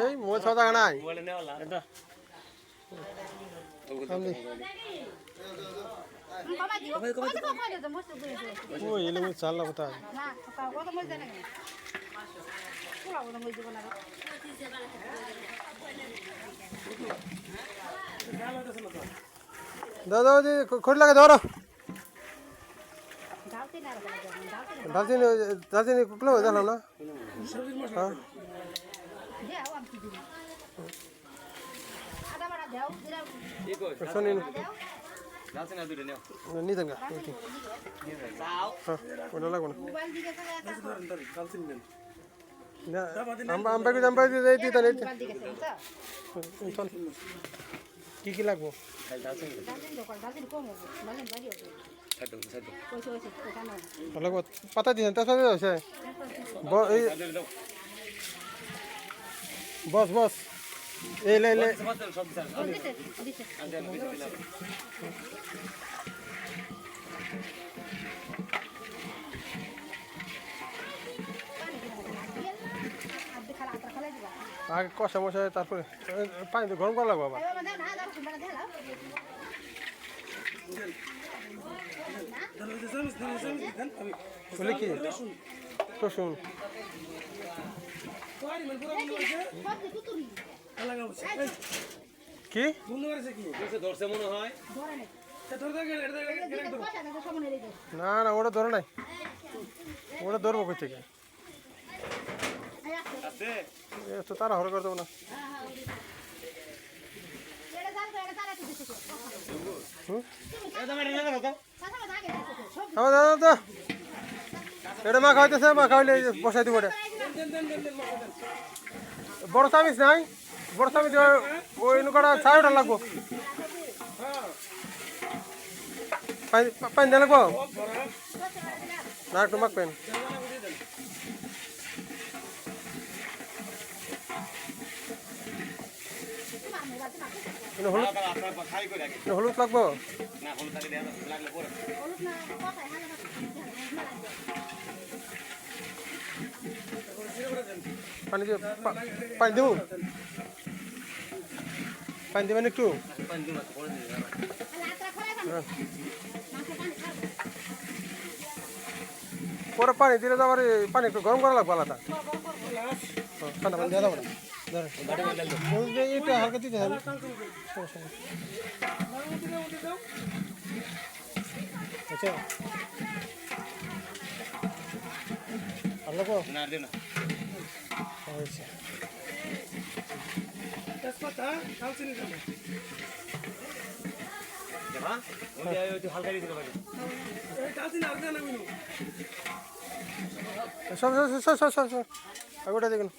এই মোবাইল ছাড়া টাকা নাই ওই এলে চাল না কোথায় দাদা খড়ি লাগে ধরো দালচিনি দালচিনি কুকলো জানলাম না হ্যাঁ নিতেন গা হ্যাঁ ওটা লাগবো না কি কি লাগবো লাগবো পাতা দিয়েছেন তার সাথে আছে বস বস এই লে লে আগে কষা মশা তারপরে পানি তো গরম করা লাগবো আবার বলে কি রসুন কি ধরছে মনে হয় না না ওটা ধরে নাই ওটা ধরবো কই থেকে তো তারা হরে করে দেবো না এটা মা খাওয়াইতেছে মা খাওয়াইলে বসাই দিব বড় চামিচ নাই বড় চামিচ ওই নৌকাটা সাড়ে ওটা লাগবো পানি দেওয়া লাগবো না একটু মাখবেন হলুদ লাগবো পানি পানি দেবো পানি দেবেন একটু পরে পানি দিলে তো আবার পানি একটু গরম করা লাগবে আলাদা ঠান্ডা পানি দেওয়া যাবে না এটা হালকা দিতে হবে আচ্ছা আল্লাহ না দে না আচ্ছা তেজপাতা দালচিনি দেব দেবা ওই যে হালকা দিতে হবে এই দালচিনি আর দেনা মিনু সব আগোটা দেখুন